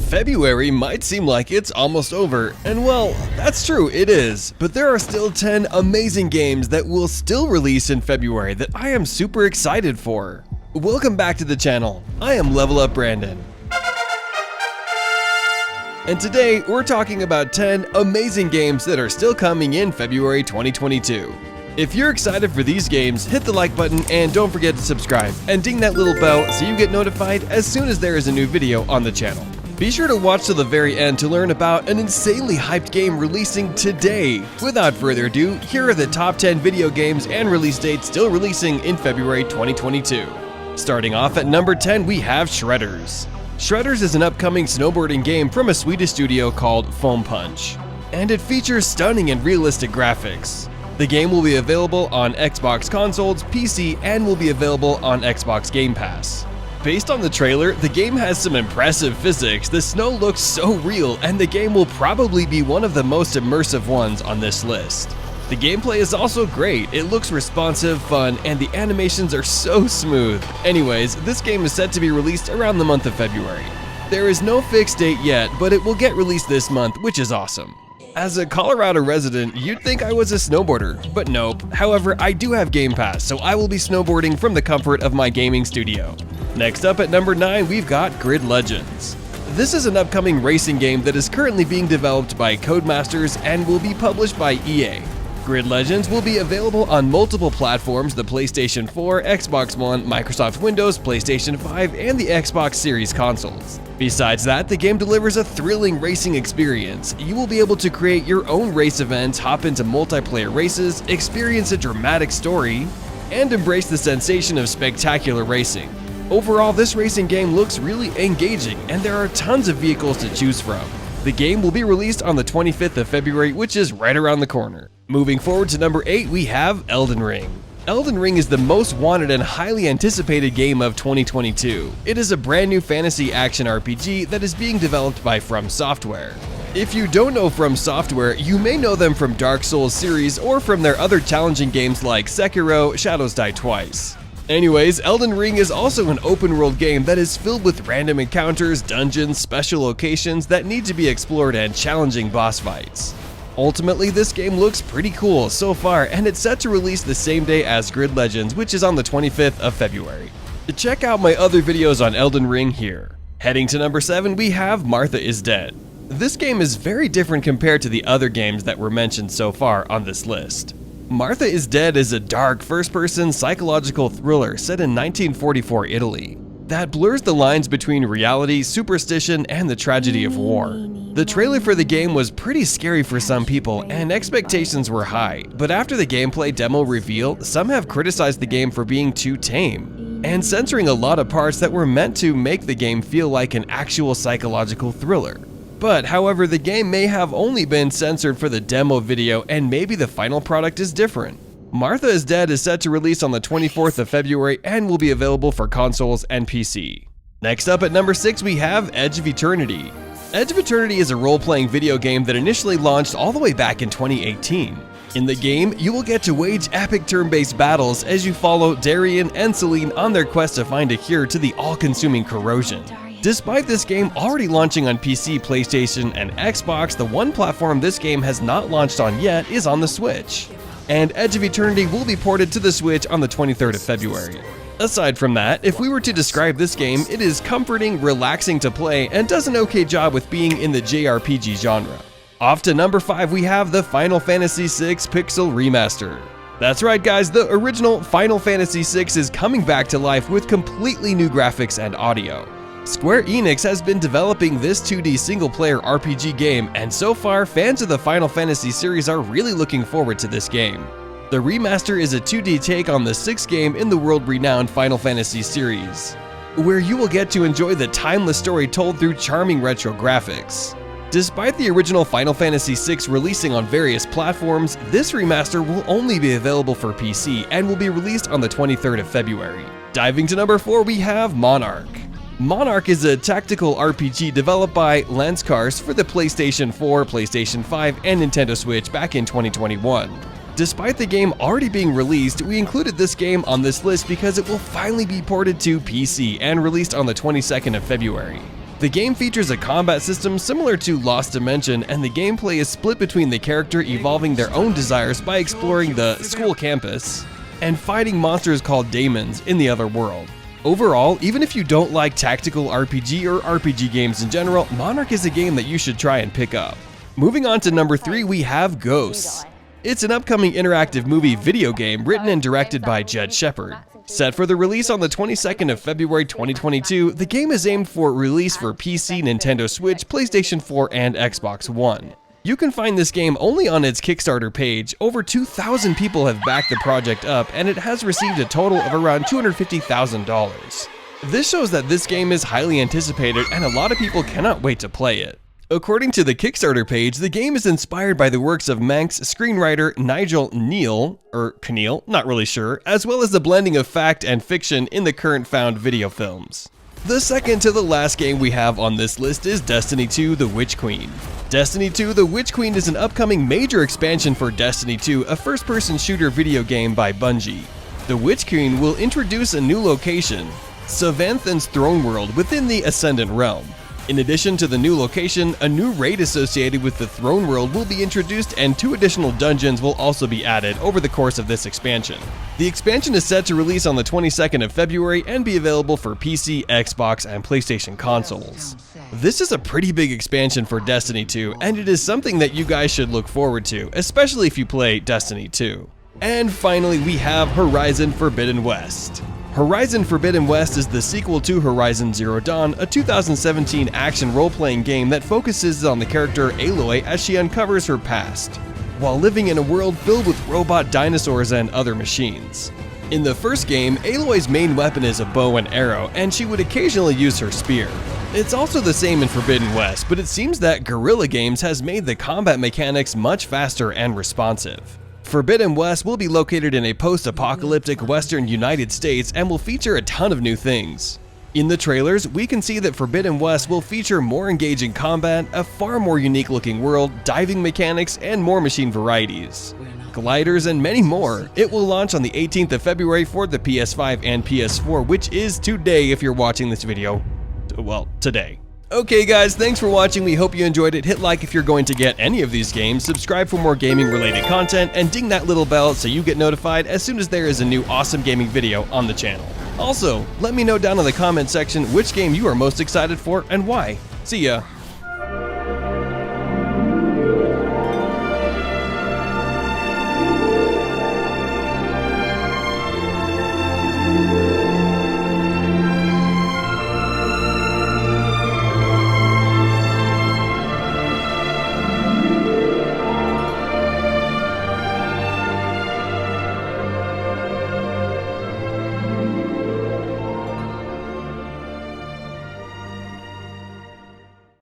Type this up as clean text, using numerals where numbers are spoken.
February might seem like it's almost over, and well, that's true, it is, but there are still 10 amazing games that will still release in February that I am super excited for. Welcome back to the channel, I am Level Up Brandon. And today, we're talking about 10 amazing games that are still coming in February 2022. If you're excited for these games, hit the like button and don't forget to subscribe, and ding that little bell so you get notified as soon as there is a new video on the channel. Be sure to watch till the very end to learn about an insanely hyped game releasing today. Without further ado, here are the top 10 video games and release dates still releasing in February 2022. Starting off at number 10, we have Shredders. Shredders is an upcoming snowboarding game from a Swedish studio called Foam Punch, and it features stunning and realistic graphics. The game will be available on Xbox consoles, PC, and will be available on Xbox Game Pass. Based on the trailer, the game has some impressive physics, the snow looks so real, and the game will probably be one of the most immersive ones on this list. The gameplay is also great, it looks responsive, fun, and the animations are so smooth. Anyways, this game is set to be released around the month of February. There is no fixed date yet, but it will get released this month, which is awesome. As a Colorado resident, you'd think I was a snowboarder, but nope. However, I do have Game Pass, so I will be snowboarding from the comfort of my gaming studio. Next up at number 9, we've got Grid Legends. This is an upcoming racing game that is currently being developed by Codemasters and will be published by EA. Grid Legends will be available on multiple platforms: the PlayStation 4, Xbox One, Microsoft Windows, PlayStation 5, and the Xbox Series consoles. Besides that, the game delivers a thrilling racing experience. You will be able to create your own race events, hop into multiplayer races, experience a dramatic story, and embrace the sensation of spectacular racing. Overall, this racing game looks really engaging, and there are tons of vehicles to choose from. The game will be released on the 25th of February, which is right around the corner. Moving forward to number 8, we have Elden Ring. Elden Ring is the most wanted and highly anticipated game of 2022. It is a brand new fantasy action RPG that is being developed by From Software. If you don't know From Software, you may know them from Dark Souls series or from their other challenging games like Sekiro, Shadows Die Twice. Anyways, Elden Ring is also an open-world game that is filled with random encounters, dungeons, special locations that need to be explored, and challenging boss fights. Ultimately, this game looks pretty cool so far, and it's set to release the same day as Grid Legends, which is on the 25th of February. Check out my other videos on Elden Ring here. Heading to number 7, we have Martha is Dead. This game is very different compared to the other games that were mentioned so far on this list. Martha is Dead is a dark, first-person psychological thriller set in 1944 Italy that blurs the lines between reality, superstition, and the tragedy of war. The trailer for the game was pretty scary for some people, and expectations were high, but after the gameplay demo reveal, some have criticized the game for being too tame and censoring a lot of parts that were meant to make the game feel like an actual psychological thriller. But however, the game may have only been censored for the demo video, and maybe the final product is different. Martha is Dead is set to release on the 24th of February and will be available for consoles and PC. Next up at number 6, we have Edge of Eternity. Edge of Eternity is a role-playing video game that initially launched all the way back in 2018. In the game, you will get to wage epic turn-based battles as you follow Darian and Celine on their quest to find a cure to the all-consuming corrosion. Despite this game already launching on PC, PlayStation, and Xbox, the one platform this game has not launched on yet is on the Switch. And Edge of Eternity will be ported to the Switch on the 23rd of February. Aside from that, if we were to describe this game, it is comforting, relaxing to play, and does an okay job with being in the JRPG genre. Off to number 5, we have the Final Fantasy VI Pixel Remaster. That's right guys, the original Final Fantasy VI is coming back to life with completely new graphics and audio. Square Enix has been developing this 2D single-player RPG game, and so far, fans of the Final Fantasy series are really looking forward to this game. The remaster is a 2D take on the 6th game in the world-renowned Final Fantasy series, where you will get to enjoy the timeless story told through charming retro graphics. Despite the original Final Fantasy VI releasing on various platforms, this remaster will only be available for PC and will be released on the 23rd of February. Diving to number 4, we have Monarch. Monarch is a tactical RPG developed by Lanskars for the PlayStation 4, PlayStation 5, and Nintendo Switch back in 2021. Despite the game already being released, we included this game on this list because it will finally be ported to PC and released on the 22nd of February. The game features a combat system similar to Lost Dimension, and the gameplay is split between the character evolving their own desires by exploring the school campus and fighting monsters called daemons in the other world. Overall, even if you don't like tactical RPG or RPG games in general, Monarch is a game that you should try and pick up. Moving on to number 3, we have Ghosts. It's an upcoming interactive movie video game written and directed by Jed Shepard. Set for the release on the 22nd of February 2022, the game is aimed for release for PC, Nintendo Switch, PlayStation 4, and Xbox One. You can find this game only on its Kickstarter page. Over 2,000 people have backed the project up, and it has received a total of around $250,000. This shows that this game is highly anticipated, and a lot of people cannot wait to play it. According to the Kickstarter page, the game is inspired by the works of Manx screenwriter Nigel Kneale, not really sure, as well as the blending of fact and fiction in the current found video films. The second to the last game we have on this list is Destiny 2: The Witch Queen. Destiny 2: The Witch Queen is an upcoming major expansion for Destiny 2, a first-person shooter video game by Bungie. The Witch Queen will introduce a new location, Savanthan's throne world within the Ascendant Realm. In addition to the new location, a new raid associated with the Throne World will be introduced, and 2 additional dungeons will also be added over the course of this expansion. The expansion is set to release on the 22nd of February and be available for PC, Xbox, and PlayStation consoles. This is a pretty big expansion for Destiny 2, and it is something that you guys should look forward to, especially if you play Destiny 2. And finally, we have Horizon Forbidden West. Horizon Forbidden West is the sequel to Horizon Zero Dawn, a 2017 action role-playing game that focuses on the character Aloy as she uncovers her past, while living in a world filled with robot dinosaurs and other machines. In the first game, Aloy's main weapon is a bow and arrow, and she would occasionally use her spear. It's also the same in Forbidden West, but it seems that Guerrilla Games has made the combat mechanics much faster and responsive. Forbidden West will be located in a post-apocalyptic western United States and will feature a ton of new things. In the trailers, we can see that Forbidden West will feature more engaging combat, a far more unique looking world, diving mechanics, and more machine varieties, gliders, and many more. It will launch on the 18th of February for the PS5 and PS4, which is today if you're watching this video. Well, today. Okay guys, thanks for watching. We hope you enjoyed it. Hit like if you're going to get any of these games, subscribe for more gaming related content, and ding that little bell so you get notified as soon as there is a new awesome gaming video on the channel. Also, let me know down in the comment section which game you are most excited for and why. See ya!